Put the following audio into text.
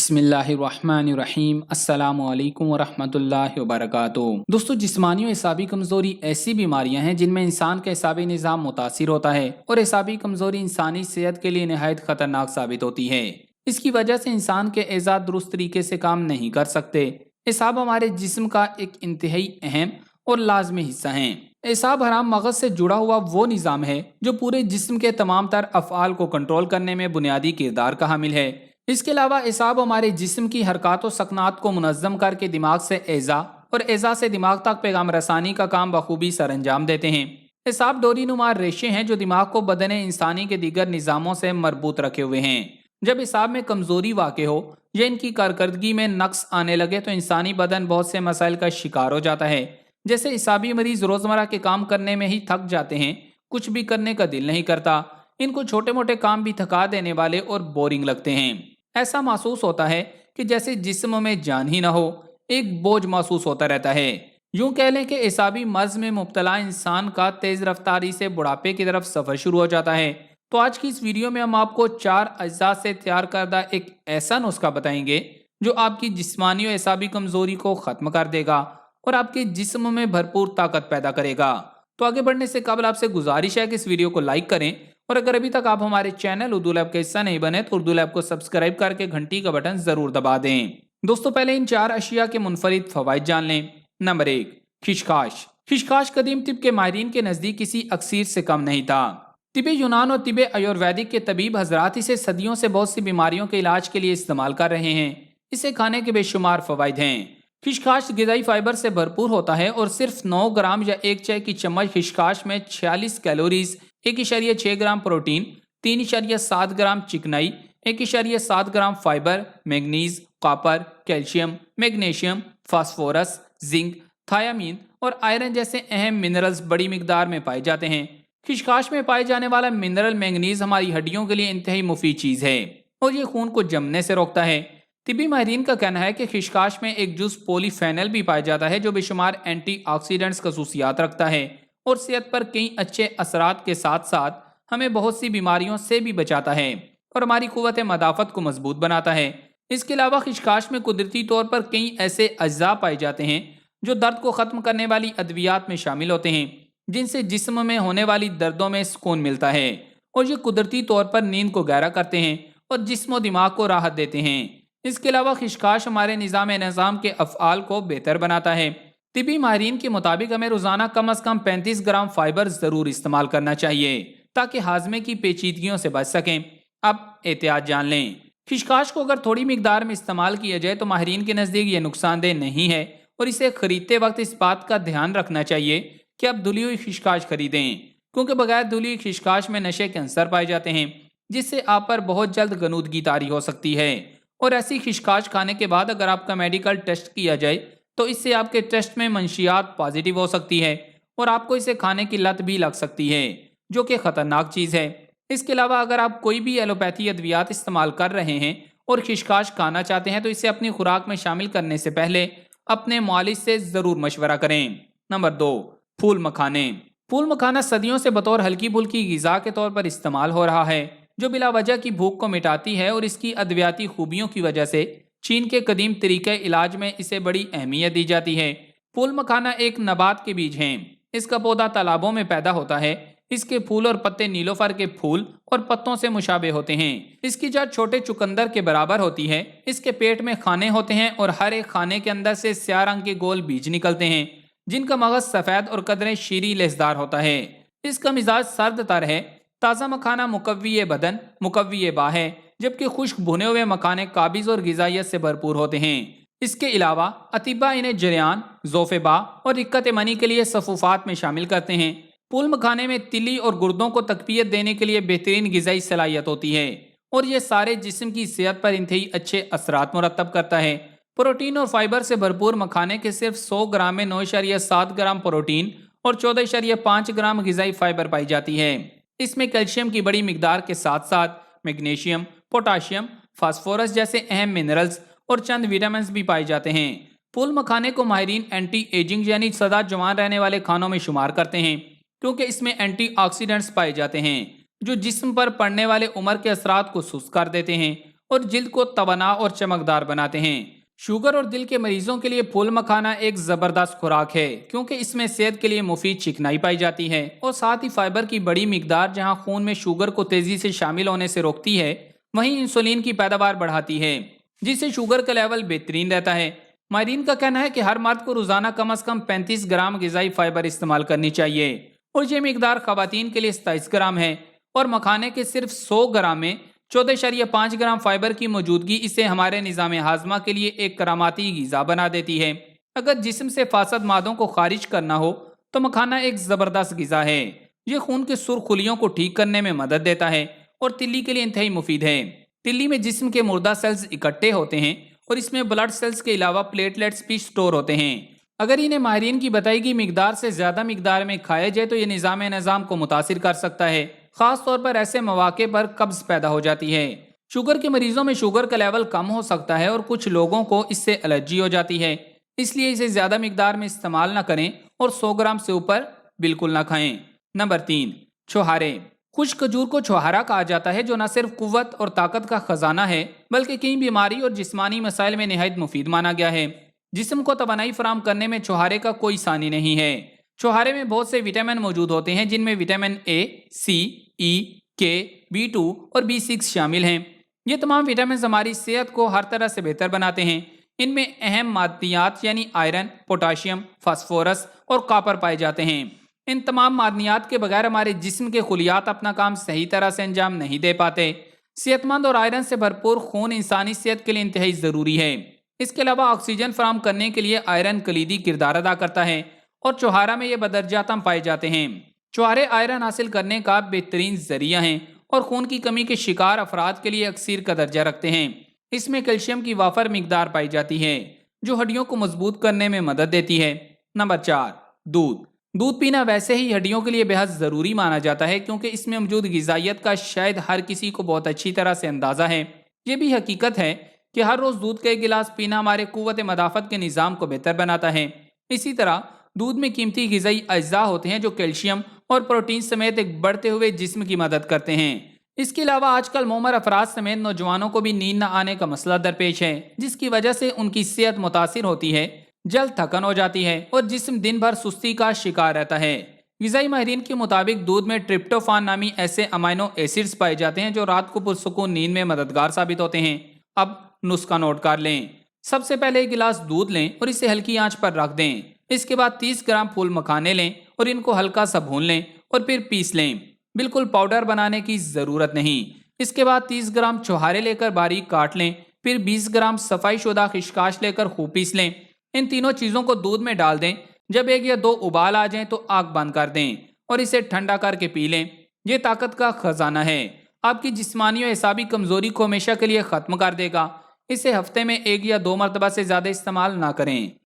بسم اللہ الرحمن الرحیم السلام علیکم ورحمۃ اللہ وبرکاتہ۔ دوستو، جسمانی و اعصابی کمزوری ایسی بیماریاں ہیں جن میں انسان کا اعصابی نظام متاثر ہوتا ہے، اور اعصابی کمزوری انسانی صحت کے لیے نہایت خطرناک ثابت ہوتی ہے۔ اس کی وجہ سے انسان کے اعضاء درست طریقے سے کام نہیں کر سکتے۔ اعصاب ہمارے جسم کا ایک انتہائی اہم اور لازمی حصہ ہیں۔ اعصاب حرام مغز سے جڑا ہوا وہ نظام ہے جو پورے جسم کے تمام تر افعال کو کنٹرول کرنے میں بنیادی کردار کا حامل ہے۔ اس کے علاوہ اعصاب ہمارے جسم کی حرکات و سکنات کو منظم کر کے دماغ سے اعضاء اور اعضاء سے دماغ تک پیغام رسانی کا کام بخوبی سر انجام دیتے ہیں۔ اعصاب ڈوری نما ریشے ہیں جو دماغ کو بدن انسانی کے دیگر نظاموں سے مربوط رکھے ہوئے ہیں۔ جب اعصاب میں کمزوری واقع ہو یا ان کی کارکردگی میں نقص آنے لگے تو انسانی بدن بہت سے مسائل کا شکار ہو جاتا ہے۔ جیسے اعصابی مریض روزمرہ کے کام کرنے میں ہی تھک جاتے ہیں، کچھ بھی کرنے کا دل نہیں کرتا۔ ان کو چھوٹے موٹے کام بھی تھکا دینے والے اور بورنگ لگتے ہیں۔ ایسا محسوس ہوتا ہے کہ جیسے جسم میں جان ہی نہ ہو، ایک بوجھ محسوس ہوتا رہتا ہے۔ یوں کہہ لیں کہ اعصابی مرض میں مبتلا انسان کا تیز رفتاری سے بڑھاپے کی طرف سفر شروع ہو جاتا ہے۔ تو آج کی اس ویڈیو میں ہم آپ کو 4 اجزاء سے تیار کردہ ایک ایسا نسخہ بتائیں گے جو آپ کی جسمانی و اعصابی کمزوری کو ختم کر دے گا اور آپ کے جسم میں بھرپور طاقت پیدا کرے گا۔ تو آگے بڑھنے سے قبل آپ سے گزارش ہے کہ اس ویڈیو کو لائک کریں، اور اگر ابھی تک آپ ہمارے چینل اردو لیب کا حصہ نہیں بنے تو اردو لیب کو سبسکرائب کر کے گھنٹی کا بٹن ضرور دبا دیں۔ دوستو، پہلے ان 4 اشیاء کے منفرد فوائد جان لیں۔ نمبر 1، خشخاش۔ خشخاش قدیم طب کے ماہرین کے نزدیک کسی اکسیر سے کم نہیں تھا۔ طب یونان اور طب آیورویدک کے طبیب حضرات اسے صدیوں سے بہت سی بیماریوں کے علاج کے لیے استعمال کر رہے ہیں۔ اسے کھانے کے بے شمار فوائد ہیں۔ خشخاش غذائی فائبر سے بھرپور ہوتا ہے اور صرف 9 گرام یا ایک چائے کی چمچ خشخاش میں 46 کیلوریز، 1.6 گرام پروٹین، 3.7 گرام چکنائی، 1.7 gram fibre, manganese, copper, calcium, magnesium, phosphorus, zinc, thiamine اور آئرن جیسے اہم منرلز بڑی مقدار میں پائے جاتے ہیں۔ خشخاش میں پائے جانے والا منرل مینگنیز ہماری ہڈیوں کے لیے انتہائی مفید چیز ہے اور یہ خون کو جمنے سے روکتا ہے۔ طبی ماہرین کا کہنا ہے کہ خشخاش میں ایک جز پولی فینل بھی پایا جاتا ہے جو بے شمار اینٹی آکسیڈنٹس خصوصیات رکھتا ہے اور صحت پر کئی اچھے اثرات کے ساتھ ساتھ ہمیں بہت سی بیماریوں سے بھی بچاتا ہے اور ہماری قوت مدافعت کو مضبوط بناتا ہے۔ اس کے علاوہ خشخاش میں قدرتی طور پر کئی ایسے اجزاء پائے جاتے ہیں جو درد کو ختم کرنے والی ادویات میں شامل ہوتے ہیں، جن سے جسم میں ہونے والی دردوں میں سکون ملتا ہے، اور یہ قدرتی طور پر نیند کو گہرا کرتے ہیں اور جسم و دماغ کو راحت دیتے ہیں۔ اس کے علاوہ خشخاش ہمارے نظام کے افعال کو بہتر بناتا ہے۔ طبی ماہرین کے مطابق ہمیں روزانہ کم از کم 35 گرام فائبر ضرور استعمال کرنا چاہیے تاکہ ہاضمے کی پیچیدگیوں سے بچ سکیں۔ اب احتیاط جان لیں۔ خشخاش کو اگر تھوڑی مقدار میں استعمال کیا جائے تو ماہرین کے نزدیک یہ نقصان دہ نہیں ہے، اور اسے خریدتے وقت اس بات کا دھیان رکھنا چاہیے کہ آپ دھلی ہوئی خشخاش خریدیں، کیونکہ بغیر دھلی ہوئی خشخاش میں نشے کے عنصر پائے جاتے ہیں جس سے آپ پر بہت جلد غنودگی طاری ہو سکتی ہے، اور ایسی خشخاش کھانے کے بعد اگر آپ کا میڈیکل ٹیسٹ کیا جائے تو اس سے آپ کے ٹیسٹ میں منشیات پازیٹیو ہو سکتی ہے اور آپ کو اسے کھانے کی لت بھی لگ سکتی ہے، جو کہ خطرناک چیز ہے۔ اس کے علاوہ اگر آپ کوئی بھی ایلوپیتھی ادویات استعمال کر رہے ہیں اور خشخاش کھانا چاہتے ہیں تو اسے اپنی خوراک میں شامل کرنے سے پہلے اپنے معالج سے ضرور مشورہ کریں۔ نمبر 2، پھول مکھانے۔ پھول مکھانا صدیوں سے بطور ہلکی پھلکی غذا کے طور پر استعمال ہو رہا ہے جو بلا وجہ کی بھوک کو مٹاتی ہے، اور اس کی ادویاتی خوبیوں کی وجہ سے چین کے قدیم طریقہ علاج میں اسے بڑی اہمیت دی جاتی ہے۔ پھول مکھانا ایک نبات کے بیج ہیں۔ اس کا پودا تالابوں میں پیدا ہوتا ہے۔ اس کے پھول اور پتے نیلوفر کے پھول اور پتوں سے مشابہ ہوتے ہیں۔ اس کی جڑ چھوٹے چقندر کے برابر ہوتی ہے۔ اس کے پیٹ میں خانے ہوتے ہیں اور ہر ایک خانے کے اندر سے سیاہ رنگ کے گول بیج نکلتے ہیں جن کا مغز سفید اور قدرے شیریں لیسدار ہوتا ہے۔ اس کا مزاج سرد تر ہے۔ تازہ مکھانا مقوی بدن، مقوی باہ ہے، جبکہ خشک بھنے ہوئے مکھانے قابض اور غذائیت سے بھرپور ہوتے ہیں۔ اس کے علاوہ اطباء انہیں جریان، ذوف باہ اور رکت منی کے لیے صفوفات میں شامل کرتے ہیں۔ پھول مکھانے میں تلی اور گردوں کو تقویت دینے کے لیے بہترین غذائی صلاحیت ہوتی ہے، اور یہ سارے جسم کی صحت پر انتہائی اچھے اثرات مرتب کرتا ہے۔ پروٹین اور فائبر سے بھرپور مکھانے کے صرف 100 گرام میں 9.7 گرام پروٹین اور 14.5 گرام غذائی فائبر پائی جاتی ہے۔ اس میں کیلشیم کی بڑی مقدار کے ساتھ ساتھ میگنیشیم، پوٹاشیم، فاسفورس جیسے اہم منرلز اور چند وٹامنز بھی پائے جاتے ہیں۔ پھول مکھانے کو ماہرین اینٹی ایجنگ یعنی سدا جوان رہنے والے کھانوں میں شمار کرتے ہیں، کیونکہ اس میں اینٹی آکسیڈنٹس پائے جاتے ہیں جو جسم پر پڑنے والے عمر کے اثرات کو سست کر دیتے ہیں اور جلد کو توانا اور چمکدار بناتے ہیں۔ شوگر اور دل کے مریضوں کے لیے پھول مکھانا ایک زبردست خوراک ہے، کیونکہ اس میں صحت کے لیے مفید چکنائی پائی جاتی ہے اور ساتھ ہی فائبر کی بڑی مقدار جہاں خون میں شوگر کو تیزی سے شامل ہونے سے روکتی ہے، وہیں انسولین کی پیداوار بڑھاتی ہے، جس سے شوگر کا لیول بہترین رہتا ہے۔ ماہرین کا کہنا ہے کہ ہر مرد کو روزانہ کم از کم 35 گرام غذائی فائبر استعمال کرنی چاہیے، اور یہ مقدار خواتین کے لیے 27 گرام ہے، اور مکھانے کے صرف 100 گرام میں 14.5 گرام فائبر کی موجودگی اسے ہمارے نظام ہاضمہ کے لیے ایک کراماتی غذا بنا دیتی ہے۔ اگر جسم سے فاسد مادوں کو خارج کرنا ہو تو مکھانا ایک زبردست غذا ہے۔ یہ خون کے سرخ خلیوں کو ٹھیک کرنے میں مدد دیتا ہے اور تلی کے لیے انتہائی مفید ہے۔ تلی میں جسم کے مردہ سیلز اکٹھے ہوتے ہیں اور اس میں بلڈ سیلز کے علاوہ پلیٹلیٹس بھی سٹور ہوتے ہیں۔ اگر انہیں ماہرین کی بتائی گئی مقدار سے زیادہ مقدار میں کھایا جائے تو یہ نظام کو متاثر کر سکتا ہے، خاص طور پر ایسے مواقع پر قبض پیدا ہو جاتی ہے۔ شوگر کے مریضوں میں شوگر کا لیول کم ہو سکتا ہے اور کچھ لوگوں کو اس سے الرجی ہو جاتی ہے، اس لیے اسے زیادہ مقدار میں استعمال نہ کریں اور 100 گرام سے اوپر بالکل نہ کھائیں۔ نمبر 3، چھوہارے۔ خشک کھجور کو چھوہارا کہا جاتا ہے، جو نہ صرف قوت اور طاقت کا خزانہ ہے بلکہ کئی بیماری اور جسمانی مسائل میں نہایت مفید مانا گیا ہے۔ جسم کو توانائی فراہم کرنے میں چھوہارے کا کوئی ثانی نہیں ہے۔ چھوہارے میں بہت سے وٹامن موجود ہوتے ہیں، جن میں وٹامن اے، سی، ای، کے، B2 اور B6 شامل ہیں۔ یہ تمام وٹامنز ہماری صحت کو ہر طرح سے بہتر بناتے ہیں۔ ان میں اہم معدنیات یعنی آئرن، پوٹاشیم، فاسفورس اور کاپر پائے جاتے ہیں۔ ان تمام معدنیات کے بغیر ہمارے جسم کے خلیات اپنا کام صحیح طرح سے انجام نہیں دے پاتے۔ صحت مند اور آئرن سے بھرپور خون انسانی صحت کے لیے انتہائی ضروری ہے۔ اس کے علاوہ آکسیجن فراہم کرنے کے لیے آئرن کلیدی کردار ادا کرتا ہے، اور چھوہارا میں یہ بدرجاتم پائے جاتے ہیں۔ چھوہارے آئرن حاصل کرنے کا بہترین ذریعہ ہیں اور خون کی کمی کے شکار افراد کے لیے اکسیر کا درجہ رکھتے ہیں۔ اس میں کیلشیم کی وافر مقدار پائی جاتی ہے، جو ہڈیوں کو مضبوط کرنے میں مدد دیتی ہے۔ نمبر 4، دودھ۔ دودھ پینا ویسے ہی ہڈیوں کے لیے بے حد ضروری مانا جاتا ہے، کیونکہ اس میں موجود غذائیت کا شاید ہر کسی کو بہت اچھی طرح سے اندازہ ہے۔ یہ بھی حقیقت ہے کہ ہر روز دودھ کا ایک گلاس پینا ہمارے قوت مدافعت کے نظام کو بہتر بناتا ہے۔ اسی طرح دودھ میں قیمتی غذائی اجزاء ہوتے ہیں جو کیلشیم اور پروٹین سمیت ایک بڑھتے ہوئے جسم کی مدد کرتے ہیں۔ اس کے علاوہ آج کل معمر افراد سمیت نوجوانوں کو بھی نیند نہ آنے کا مسئلہ درپیش ہے، جس کی وجہ سے ان کی صحت متاثر ہوتی ہے، جلد تھکن ہو جاتی ہے اور جسم دن بھر سستی کا شکار رہتا ہے۔ غذائی ماہرین کے مطابق دودھ میں ٹرپٹوفان نامی ایسے امائنو ایسڈز پائے جاتے ہیں جو رات کو پرسکون نیند میں مددگار ثابت ہوتے ہیں۔ اب نسخہ نوٹ کر لیں۔ سب سے پہلے ایک گلاس دودھ لیں اور اسے ہلکی آنچ پر رکھ دیں۔ اس کے بعد 30 گرام پھول مکھانے لیں اور ان کو ہلکا سا بھون لیں اور پھر پیس لیں۔ بالکل پاؤڈر بنانے کی ضرورت نہیں۔ اس کے بعد 30 گرام چھوہارے لے کر باریک کاٹ لیں، پھر 20 گرام صفائی شدہ خشخاش لے کر خوب پیس لیں۔ ان تینوں چیزوں کو دودھ میں ڈال دیں۔ جب 1 یا 2 ابال آ جائیں تو آگ بند کر دیں اور اسے ٹھنڈا کر کے پی لیں۔ یہ طاقت کا خزانہ ہے، آپ کی جسمانی اور اعصابی کمزوری کو ہمیشہ کے لیے ختم کر دے گا۔ اسے ہفتے میں 1 یا 2 مرتبہ سے زیادہ استعمال نہ کریں۔